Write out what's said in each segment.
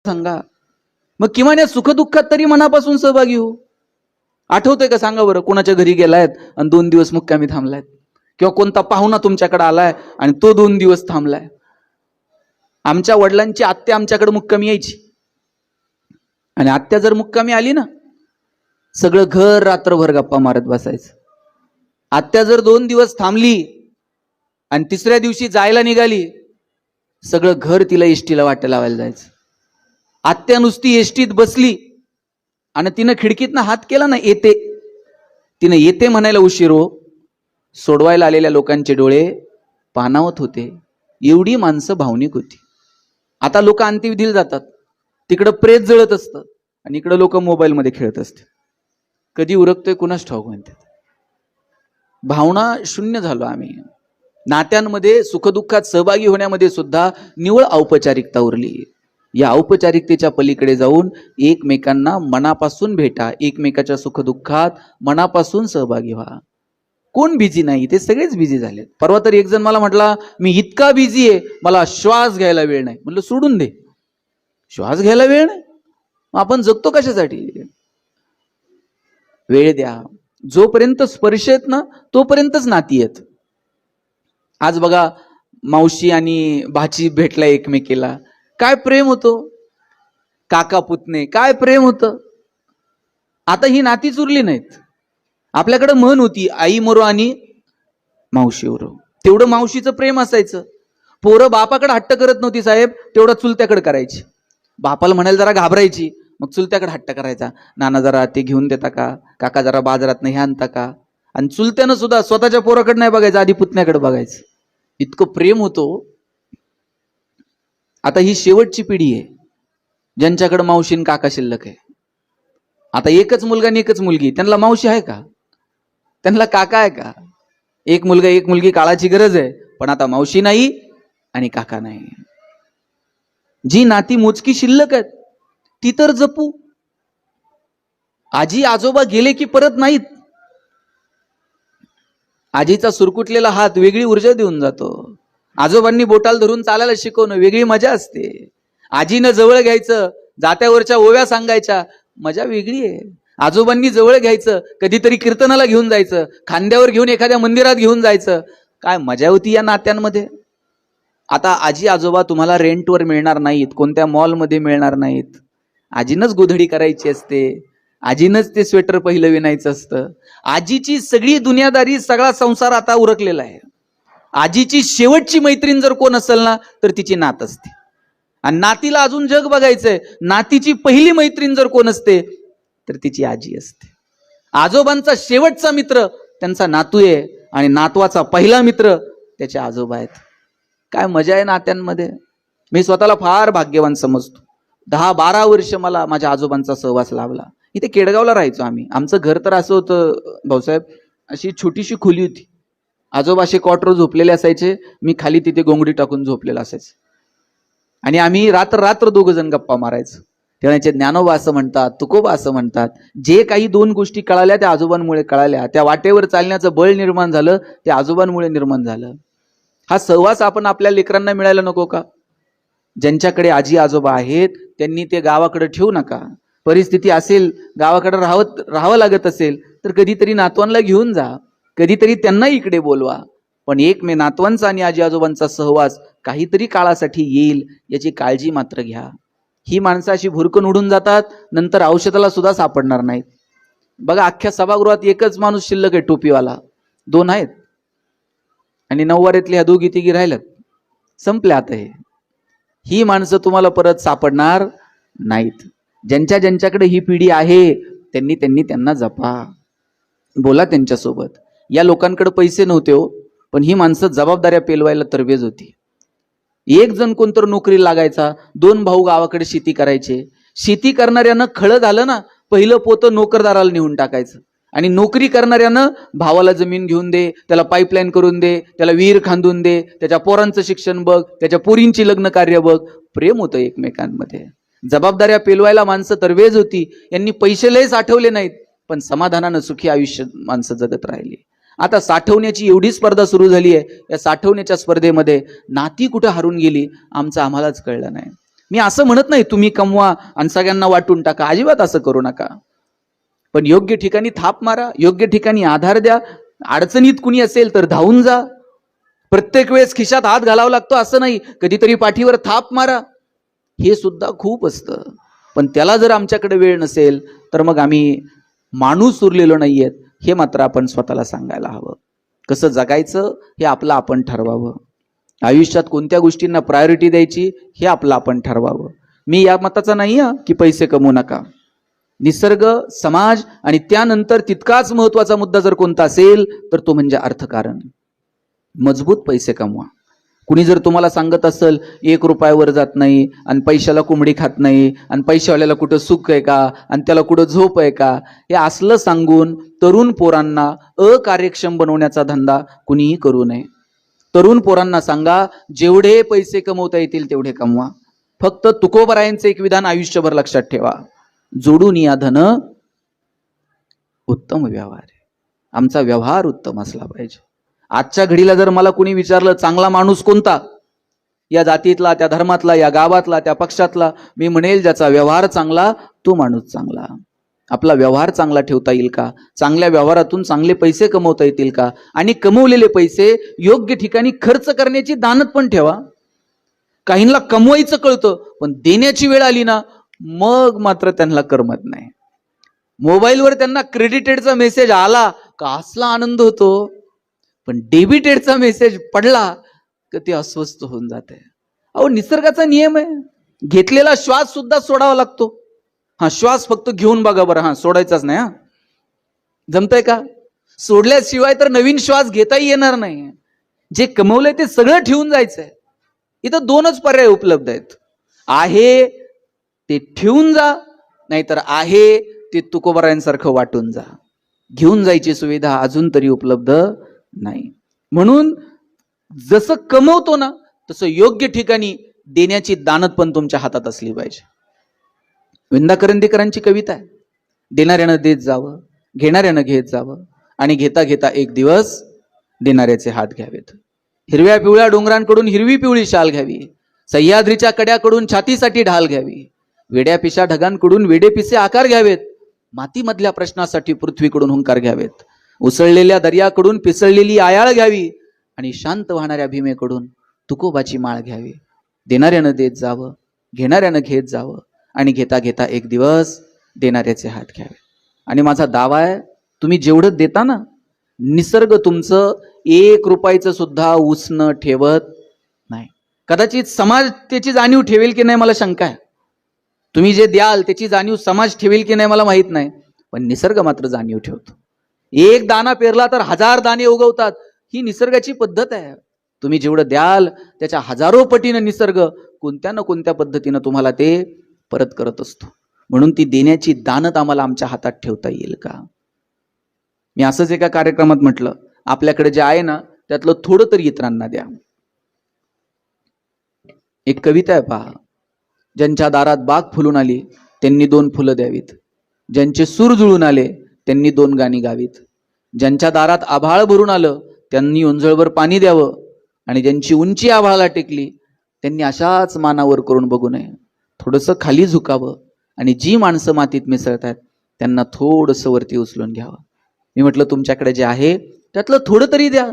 सांगा. मग किमान या सुखदुःखात तरी मनापासून सहभागी हो. आठवतंय का सांगा बरं, कोणाच्या घरी गेलायत आणि 2 दिवस मुक्कामी थांबलायत, किंवा कोणता पाहुणा तुमच्याकडे आलाय आणि तो 2 दिवस थांबलाय. आमच्या वडिलांची आत्या आमच्याकडे मुक्कामी यायची, आणि आत्या जर मुक्कामी आली ना, सगळं घर रात्रभर गप्पा मारत बसायचं. आत्या जर 2 दिवस थांबली आणि 3ऱ्या दिवशी जायला निघाली, सगळं घर तिला एसटीला वाटा लावायला जायचं. आत्या नुसती एसटीत बसली आणि तिनं खिडकीतनं हात केला ना, येते, तिनं येते म्हणायला उशीर हो, सोडवायला आलेल्या लोकांचे डोळे पाणावत होते. एवढी माणसं भावनिक होती. आता लोक अंत्यविधीला जातात, तिकडं प्रेत जळत असतं आणि इकडं लोक मोबाईलमध्ये खेळत असते. कधी उरकतोय कुणाच ठाऊक म्हणतात. भावना शून्य झालो आम्ही. नात्यांमध्ये सुखदुःखात सहभागी होण्यामध्ये सुद्धा निव्वळ औपचारिकता उरली. या औपचारिकतेच्या पलीकडे जाऊन एकमेकांना मनापासून भेटा, एकमेकाच्या सुखदुःखात मनापासून सहभागी व्हा. कोण बिझी नाही? ते सगळेच बिझी झालेत. परवा तर एक जण मला म्हटला, मी इतका बिझी आहे, मला श्वास घ्यायला वेळ नाही. म्हटलं सोडून दे, श्वास घ्यायला वेळ नाही, आपण जगतो कशासाठी? वेळ द्या. जोपर्यंत स्पर्श येत ना, तोपर्यंतच नाती आहेत. आज बघा, मावशी आणि भाची भेटला एकमेकीला, काय प्रेम होतो. काका पुतणे, काय प्रेम होतं. आता ही नातीच उरली नाहीत. आपल्याकडे म्हण होती, आई मरो आणि मावशी उरो. तेवढं मावशीचं प्रेम असायचं. पोरं बापाकडे हट्ट करत नव्हती साहेब, तेवढं चुलत्याकडे करायची. बापाला म्हणायला जरा घाबरायची, मग चुलत्याकडे हट्ट करायचा, नाना जरा ते घेऊन देता का, काका जरा बाजारात नाही आणता का. आणि चुलत्यानं सुद्धा स्वतःच्या पोराकडे नाही बघायचं, आधी पुतण्याकडे बघायचं. इतकं प्रेम होतो. आता ही शेवटची पिढी आहे ज्यांच्याकडे मावशी आणि काका शिल्लक आहे. आता एकच मुलगा आणि एकच मुलगी, त्यांना मावशी आहे का? त्यांना काका आहे का? एक मुलगा एक मुलगी, काळाची गरज आहे, पण आता मावशी नाही आणि काका नाही. जी नाती मोजकी शिल्लक आहेत ती तर जपू. आजी आजोबा गेले की परत नाहीत. आजीचा सुरकुटलेला हात वेगळी ऊर्जा देऊन जातो. आजोबांनी बोटाल धरून चालायला शिकवणं वेगळी मजा असते. आजीनं जवळ घ्यायचं, जात्यावरच्या ओव्या सांगायच्या, मजा वेगळी आहे. आजोबांनी जवळ घ्यायचं, कधीतरी कीर्तनाला घेऊन जायचं, खांद्यावर घेऊन एखाद्या मंदिरात घेऊन जायचं, काय मजा होती या नात्यांमध्ये. आता आजी आजोबा तुम्हाला रेंटवर मिळणार नाहीत, कोणत्या मॉलमध्ये मिळणार नाहीत. आजीनंच गोधडी करायची असते, आजीनंच ते स्वेटर पहिलं विणायचं असतं. आजीची सगळी दुनियादारी, सगळा संसार आता उरकलेला आहे. आजीची शेवटची मैत्रीण जर कोण असेल ना, तर तिची नात असते. आणि नातीला अजून जग बघायचंय, नातीची पहिली मैत्रीण जर कोण असते तर तिची आजी असते. आजोबांचा शेवटचा मित्र त्यांचा नातू आहे, आणि नातवाचा पहिला मित्र त्याचे आजोबा आहेत. काय मजा आहे नात्यांमध्ये. मी स्वतःला फार भाग्यवान समजतो. 10-12 वर्ष मला माझ्या आजोबांचा सहवास लाभला. इथे केडगावला राहायचो आम्ही. आमचं घर तर असं होतं भाऊसाहेब, अशी छोटीशी खोली होती. आजोबा असे क्वार्टर झोपलेले असायचे, मी खाली तिथे गोंगडी टाकून झोपलेला असायचं. आणि आम्ही रात्र रात्र 2 जण गप्पा मारायचो. तेव्हाचे ज्ञानोबा असं म्हणतात, तुकोबा असं म्हणतात, जे काही 2 गोष्टी कळाल्या त्या आजोबांमुळे कळाल्या. त्या वाटेवर चालण्याचं बळ निर्माण झालं ते आजोबांमुळे निर्माण झालं. हा सहवास आपण आपल्या लेकरांना मिळायला नको का? ज्यांच्याकडे आजी आजोबा आहेत त्यांनी ते गावाकडे ठेवू नका. परिस्थिती असेल, गावाकडे राहावं लागत असेल तर कधीतरी नातवांना घेऊन जा, कधीतरी त्यांना इकडे बोलवा. पण नातवांचा आणि आजी आजोबांचा सहवास काहीतरी काळासाठी येईल याची काळजी मात्र घ्या. ही माणसं अशी भुरकन उडून जातात, नंतर औषधाला सुद्धा सापडणार नाहीत. बघा, अख्ख्या सभागृहात एकच माणूस शिल्लक आहे टोपीवाला, 2 आहेत, आणि 9वारीतल्या 2 राहिल्यात, संपले आता. ही माणसं तुम्हाला परत सापडणार नाहीत. ज्यांच्याकडे ही पिढी आहे त्यांना जपा, बोला त्यांच्यासोबत. या लोकांकडे पैसे नव्हते हो, पण ही माणसं जबाबदाऱ्या पेलवायला तरबेज होती. एक जण कोणतर नोकरी लागायचा, 2 भाऊ गावाकडे शेती करायचे. शेती करणाऱ्यानं खळं झालं ना, पहिलं पोतं नोकरदाराला नेऊन टाकायचं, आणि नोकरी करणाऱ्यानं भावाला जमीन घेऊन दे, त्याला पाईपलाईन करून दे, त्याला विहीर खांदून दे, त्याच्या पोरांचं शिक्षण बघ, त्याच्या पोरींची लग्न कार्य बघ. प्रेम होतं एकमेकांमध्ये. जबाबदाऱ्या पेलवायला माणसं तरबेज होती. यांनी पैसे लय साठवले नाहीत, पण समाधानानं सुखी आयुष्य माणसं जगत राहिली. आता साठवण्याची एवढी स्पर्धा सुरू झाली आहे, या साठवण्याच्या स्पर्धेमध्ये नाती कुठं हरून गेली आमचं आम्हालाच कळलं नाही. मी असं म्हणत नाही तुम्ही कमवा आणि सगळ्यांना वाटून टाका, अजिबात असं करू नका. पण योग्य ठिकाणी थाप मारा, योग्य ठिकाणी आधार द्या. अडचणीत कुणी असेल तर धावून जा. प्रत्येक वेळेस खिशात हात घालावा लागतो असं नाही, कधीतरी पाठीवर थाप मारा, हे सुद्धा खूप असतं. पण त्याला जर आमच्याकडे वेळ नसेल तर मग आम्ही माणूस उरलेलो नाहीयेत, हे मात्र आपण स्वतःला सांगायला हवं. कसं जगायचं हे आपलं आपण ठरवावं. आयुष्यात कोणत्या गोष्टींना प्रायोरिटी द्यायची हे आपलं आपण ठरवावं. मी या मताचा नाही की पैसे कमवू नका. निसर्ग, समाज आणि त्यानंतर तितकाच महत्वाचा मुद्दा जर कोणता असेल तर तो म्हणजे अर्थकारण. मजबूत पैसे कमवा. कुणी जर तुम्हाला सांगत असेल 1 रुपयावर जात नाही आणि पैशाला कोंबडी खात नाही आणि पैशावाल्याला कुठं सुख आहे का आणि त्याला कुठं झोप आहे का, हे असलं सांगून तरुण पोरांना अकार्यक्षम बनवण्याचा धंदा कुणीही करू नये. तरुण पोरांना सांगा, जेवढे पैसे कमवता येतील तेवढे कमवा. फक्त तुकोबरायांचे एक विधान आयुष्यभर लक्षात ठेवा, जोडून या धन उत्तम व्यवहार आहे. आमचा व्यवहार उत्तम असला पाहिजे. आजच्या घडीला जर मला कुणी विचारलं चांगला माणूस कोणता, या जातीतला, त्या धर्मातला, या गावातला, त्या पक्षातला, मी म्हणेल ज्याचा व्यवहार चांगला तो माणूस चांगला. आपला व्यवहार चांगला ठेवता येईल का, चांगल्या व्यवहारातून चांगले पैसे कमवता येतील का, आणि कमवलेले पैसे योग्य ठिकाणी खर्च करण्याची दानत पण ठेवा. काहींना कमवायचं कळतं पण देण्याची वेळ आली ना मग मात्र त्यांना करमत नाही. मोबाईलवर त्यांना क्रेडिटेडचा मेसेज आला का असला आनंद होतो, पण डेबिटेडचा मेसेज पडला का ते अस्वस्थ होऊन जाते. अहो, निसर्गाचा नियम आहे, घेतलेला श्वास सुद्धा सोडावा लागतो. श्वास फक्त घेऊन बघा बरं, सोडायचाच नाही. जमतंय का? सोडल्याशिवाय तर नवीन श्वास घेताही येणार नाही. जे कमवलंय ते सगळं ठेवून जायचंय. इथं 2च पर्याय उपलब्ध आहेत, आहे ते ठेवून जा, नाहीतर आहे ते तुकोबरायांसारखं वाटून जा. घेऊन जायची सुविधा अजून तरी उपलब्ध नाही. म्हणून जसं कमवतो ना तसं योग्य ठिकाणी देण्याची दानत पण तुमच्या हातात असली पाहिजे. विंदा करंदीकरांची कविता आहे, देणाऱ्यानं देत जावं, घेणाऱ्यानं घेत जावं, आणि घेता घेता एक दिवस देणाऱ्याचे हात घ्यावेत. हिरव्या पिवळ्या डोंगरांकडून हिरवी पिवळी शाल घ्यावी, सह्याद्रीच्या कड्याकडून छातीसाठी ढाल घ्यावी, वेड्या पिशा ढगांकडून वेडे पिसे आकार घ्यावेत, मातीमधल्या प्रश्नासाठी पृथ्वीकडून हुंकार घ्यावेत, उसळलेल्या दर्याकडून पिसळलेली आयाळ घ्यावी, आणि शांत वाहणाऱ्या भीमेकडून तुकोबाची माळ घ्यावी. देणाऱ्यानं देत जावं, घेणाऱ्यानं घेत जावं, आणि घेता घेता एक दिवस देणाऱ्याचे हात घ्यावे. आणि माझा दावा आहे, तुम्ही जेवढं देता ना, निसर्ग तुमचं 1 रुपयाचं सुद्धा उसनं ठेवत नाही. कदाचित समाज त्याची जाणीव ठेवेल की नाही मला शंका आहे. तुम्ही जे द्याल त्याची जाणीव समाज ठेवेल की नाही मला माहित नाही, पण निसर्ग मात्र जाणीव ठेवतो. 1 दाना पेरला तर 1000 दाणे उगवतात, ही निसर्गाची पद्धत आहे. तुम्ही जेवढं द्याल त्याच्या हजारो पटीनं निसर्ग कोणत्या ना कोणत्या पद्धतीनं तुम्हाला ते परत करत असतो. म्हणून ती देण्याची दानत आम्हाला आमच्या हातात ठेवता येईल का? मी असंच एका कार्यक्रमात म्हटलं, आपल्याकडे जे आहे ना त्यातलं थोडं तरी इतरांना द्या. एक कविता आहे पहा, ज्यांच्या दारात बाग फुलून आली त्यांनी 2 फुलं द्यावीत, ज्यांचे सूर जुळून आले त्यांनी 2 गाणी गावीत, ज्यांच्या दारात आभाळ भरून आलं त्यांनी उंजळभर पाणी द्यावं, आणि ज्यांची उंची आभाळाला टेकली त्यांनी अशाच मानावर करून बघू नये, थोडंसं खाली झुकावं, आणि जी माणसं मातीत मिसळतात त्यांना थोडंसं वरती उचलून घ्यावं. मी म्हटलं तुमच्याकडे जे आहे त्यातलं थोडं तरी द्या.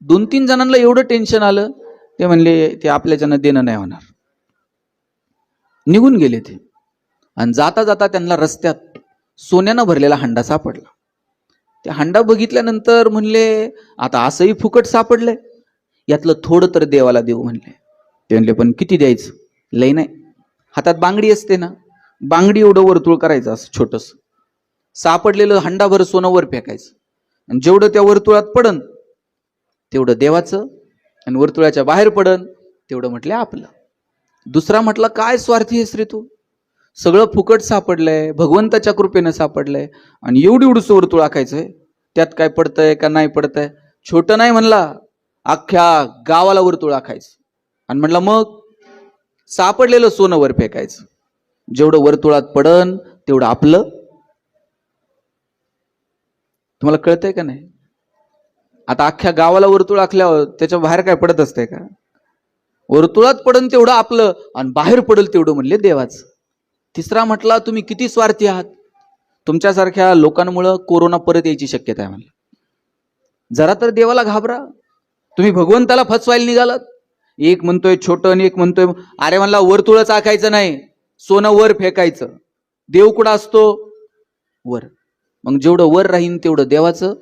2-3 जणांना एवढं टेन्शन आलं, ते म्हणले ते आपल्याच्यानं देणं नाही होणार, निघून गेले ते. आणि जाता जाता त्यांना रस्त्यात सोन्यानं भरलेला हंडा सापडला. त्या हंडा बघितल्यानंतर म्हणले आता असंही फुकट सापडलंय, यातलं थोडं तर देवाला देऊ म्हणले. ते म्हणले पण किती द्यायचं? लय नाही. हातात बांगडी असते ना, बांगडी एवढं वर्तुळ करायचं असं छोटस, सापडलेलं हंडाभर सोनं वर फेकायचं, आणि जेवढं त्या वर्तुळात पडन तेवढं देवाचं, आणि वर्तुळाच्या बाहेर पडन तेवढं म्हटलं आपलं. दुसरा म्हटलं काय स्वार्थी आहेस रे तू, सगळं फुकट सापडलंय, भगवंताच्या कृपेनं सापडलंय, आणि एवढी एवढं वर्तुळ आखायचंय, त्यात काय पडतंय का नाही पडतंय? छोटं नाही म्हणला, अख्ख्या गावाला वर्तुळ आखायचं. आणि म्हटलं मग सापडलेलं सोनं वर फेकायचं, जेवढं वर्तुळात पडन तेवढं आपलं. तुम्हाला कळतंय का नाही? आता अख्ख्या गावाला वर्तुळ आखल्यावर त्याच्या बाहेर काय पडत असतंय का? वर्तुळात पडन तेवढं आपलं आणि बाहेर पडल तेवढं म्हणले देवाचं. तिसरा म्हटला तुम्ही किती स्वार्थी आहात, तुमच्यासारख्या लोकांमुळं कोरोना परत यायची शक्यता आहे म्हणलं. जरा तर देवाला घाबरा. तुम्ही भगवंताला फसवायला निघालात. एक म्हणतोय छोटं आणि एक म्हणतोय अरे म्हणला वर्तुळच आखायचं नाही, सोनं वर फेकायचं. देव कुठं असतो? वर. मग जेवढं वर राहीन तेवढं देवाचं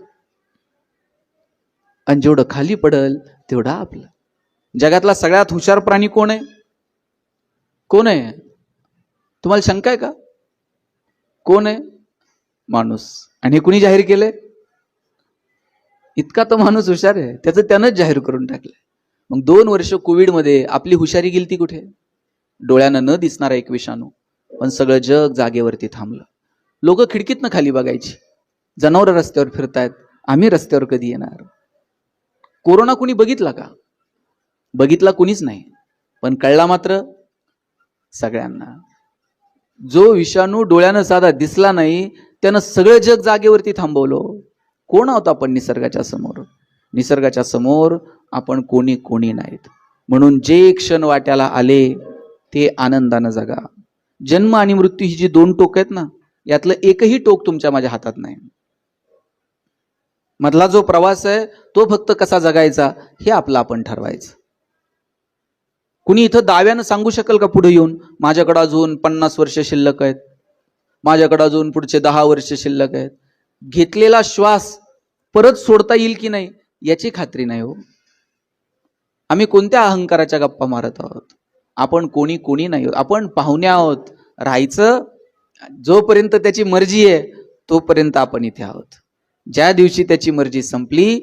आणि जेवढं खाली पडल तेवढं आपलं. जगातला सगळ्यात हुशार प्राणी कोण आहे? कोण आहे? तुम्हाला शंका आहे का? कोण आहे? माणूस. आणि हे कुणी जाहीर केलंय? इतका तो माणूस हुशार आहे, त्याचं त्यानंच जाहीर करून टाकलंय. मग 2 वर्ष कोविडमध्ये आपली हुशारी गेलती कुठे? डोळ्यानं न दिसणारा एक विषाणू, पण सगळं जग जागेवरती थांबलं. लोक खिडकीतनं खाली बघायची, जनावरं रस्त्यावर फिरतायत, आम्ही रस्त्यावर कधी येणार? कोरोना कुणी बघितला का? बघितला कुणीच नाही, पण कळला मात्र सगळ्यांना. जो विषाणू डोळ्यानं साधा दिसला नाही त्यानं सगळं जग जागेवरती थांबवलं. कोण आहोत आपण निसर्गाच्या समोर? निसर्गाच्या समोर आपण कोणी कोणी नाहीत. म्हणून जे क्षण वाट्याला आले ते आनंदानं जगा. जन्म आणि मृत्यू ही जी 2 टोक आहेत ना, यातलं एकही टोक तुमच्या माझ्या हातात नाही. मधला जो प्रवास आहे तो फक्त कसा जगायचा हे आपलं आपण ठरवायचं. कुणी इथं दाव्यानं सांगू शकेल का पुढे येऊन माझ्याकडे अजून 50 वर्ष शिल्लक आहेत, माझ्याकडे अजून पुढचे 10 वर्ष शिल्लक आहेत? घेतलेला श्वास परत सोडता येईल की नाही याची खात्री नाही हो. आम्ही कोणत्या अहंकाराच्या गप्पा मारत आहोत? आपण कोणी कोणी नाही आहोत, आपण पाहुणे आहोत. राहायचं जोपर्यंत त्याची मर्जी आहे तोपर्यंत आपण इथे आहोत. ज्या दिवशी त्याची मर्जी संपली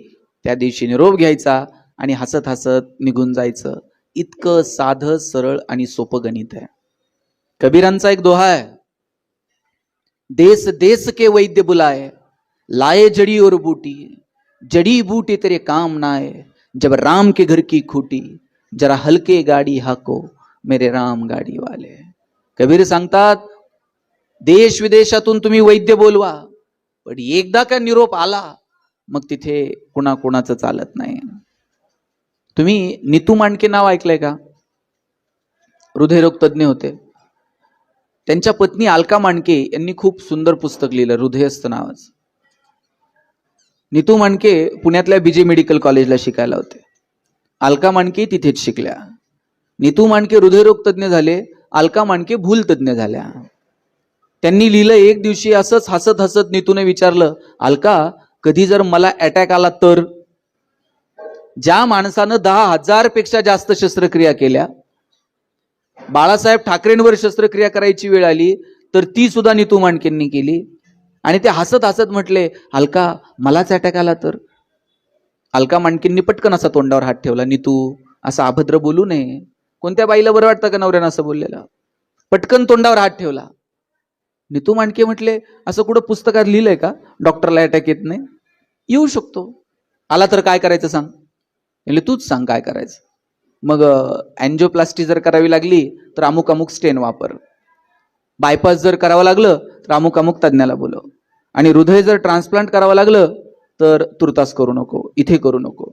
त्या दिवशी निरोप घ्यायचा आणि हसत हसत निघून जायचं. इतकं साधं सरळ आणि सोपं गणित आहे. कबीरांचा एक दोहा आहे, देश देश के वैद्य बुलाए, लाए जड़ी और बूटी, जड़ी बूटी तेरे काम ना आए, जब राम के घर की खूटी, जरा हलके गाडी हाको मेरे राम गाडी वाले. कबीर सांगतात, देश विदेशातून तुम्ही वैद्य बोलवा, पण एकदा का निरोप आला मग तिथे कुणाकुणाचं चालत नाही. तुम्ही नीतू मांडके नाव ऐकलंय का? हृदयरोग तज्ज्ञ होते. त्यांच्या पत्नी अलका मांडके यांनी खूप सुंदर पुस्तक लिहिलं, हृदयस्थ नावाचं. नीतू मांडके पुण्यातल्या बीजे मेडिकल कॉलेजला शिकायला होते. अलका मांडके तिथेच शिकल्या. नीतू मांडके हृदयरोग तज्ज्ञ झाले, अलका मांडके भूल तज्ज्ञ झाल्या. त्यांनी लिहिलं, एक दिवशी असंच हसत हसत नीतूने विचारलं, अलका कधी जर मला अटॅक आला तर? ज्या माणसानं 10,000 पेक्षा जास्त शस्त्रक्रिया केल्या, बाळासाहेब ठाकरेंवर शस्त्रक्रिया करायची वेळ आली तर ती सुद्धा नीतू मांडकेंनी केली. आणि ते हसत हसत म्हटले, अलका मलाच अटॅक आला तर? अलका मांडकेंनी पटकन असा तोंडावर हात ठेवला. नीतू असं अभद्र बोलू नये. कोणत्या बाईला बरं वाटतं का नवऱ्यानं असं बोललेलं? पटकन तोंडावर हात ठेवला. नीतू मांडके म्हटले, असं कुठं पुस्तकात लिहिलंय का डॉक्टरला अटॅक येत नाही? येऊ शकतो. आला तर काय करायचं सांग? म्हणजे तूच सांग काय करायचं. मग अँजिओप्लास्टी जर करावी लागली तर अमुक अमुक स्टेन वापर. बायपास जर करावं लागलं तर अमुक अमुक तज्ज्ञाला बोलव. आणि हृदय जर ट्रान्सप्लांट करावं लागलं तर तुर्तास करू नको, इथे करू नको.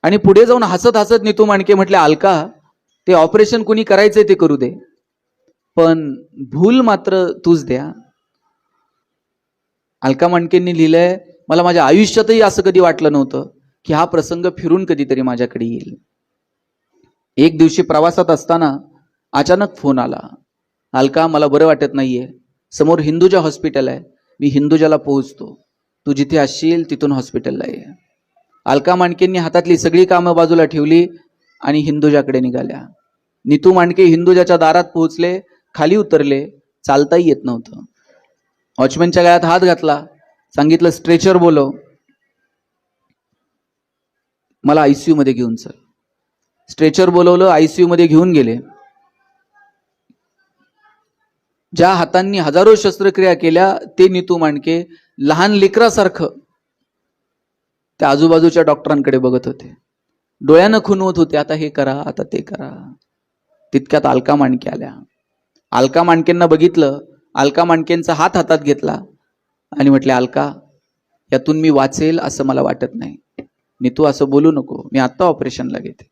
आणि पुढे जाऊन हसत हसत नीतू मांडके म्हटले, अलका ते ऑपरेशन कोणी करायचंय ते करू दे, पण भूल मात्र तूच द्या. अलका मांडकेंनी लिहिलंय, मला माझ्या आयुष्यातही असं कधी वाटलं नव्हतं की हा प्रसंग फिरून कधीतरी माझ्याकडे येईल. एक दिवशी प्रवासात असताना अचानक फोन आला, अलका मला बरं वाटत नाहीये, समोर हिंदुजा हॉस्पिटल आहे, मी हिंदुजाला पोहोचतो, तू जिथे असशील तिथून हॉस्पिटलला ये. अलका मांडकेंनी हातातली सगळी कामं बाजूला ठेवली आणि हिंदुजाकडे निघाल्या. नीतू मांडके हिंदुजाच्या दारात पोहोचले, खाली उतरले, चालताही येत नव्हतं. वॉचमॅनच्या गळ्यात हात घातला, सांगितलं स्ट्रेचर बोलव, मला आयसीयू मध्ये घेऊन चल. स्ट्रेचर बोलवलं, आयसीयू मध्ये घेऊन गेले. ज्या हातांनी हजारो शस्त्रक्रिया केल्या ते नीतू मांडके लहान लेकरासारखं त्या आजूबाजूच्या डॉक्टरांकडे बघत होते, डोळ्यानं खुणवत होते, आता हे करा, आता ते करा. तितक्यात अलका मांडके आल्या. अलका मांडकेंना बघितलं, अलका मांडकेंचा हात हातात घेतला आणि म्हटले, अलका यातून मी वाचेल असं मला वाटत नाही. नीतू असं बोलू नको, मी आत्ता ऑपरेशनला घेते.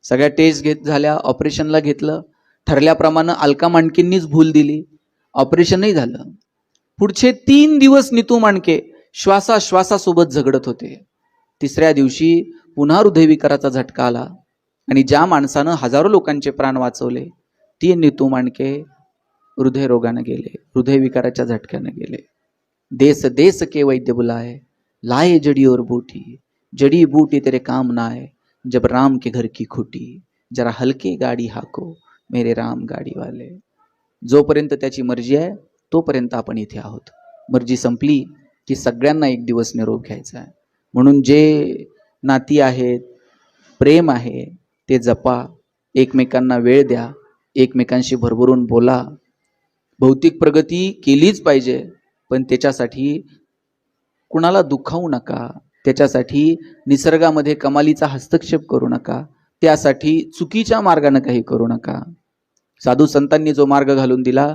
सगळ्या टेस्ट झाल्या, ऑपरेशनला घेतलं. ठरल्याप्रमाणे अलका मांडकेंनीच भूल दिली, ऑपरेशनही झालं. पुढचे 3 दिवस नीतू मांडके श्वासासोबत झगडत होते. तिसऱ्या दिवशी पुन्हा हृदयविकाराचा झटका आला आणि ज्या माणसानं हजारो लोकांचे प्राण वाचवले ती नीतू मांडके हृदयरोगाने गेले, हृदयविकाराच्या झटक्याने गेले. देश देश के वैद्य बुलाए, लाए जड़ी और बूटी, जड़ी बूटी तेरे काम ना आए, जब राम के घर की खुटी, जरा हलके गाडी हाको मेरे राम गाडी वाले. जोपर्यंत त्याची मर्जी आहे तोपर्यंत आपण इथे आहोत. मर्जी संपली की सगळ्यांना एक दिवस निरोप घ्यायचा आहे. म्हणून जे नाती आहेत, प्रेम आहे ते जपा, एकमेकांना वेळ द्या, एकमेकांशी भरभरून बोला. भौतिक प्रगती केलीच पाहिजे, पण त्याच्यासाठी कुणाला दुखावू नका, त्याच्यासाठी निसर्गामध्ये कमालीचा हस्तक्षेप करू नका, त्यासाठी चुकीच्या मार्गाने काही करू नका. साधू संतांनी जो मार्ग घालून दिला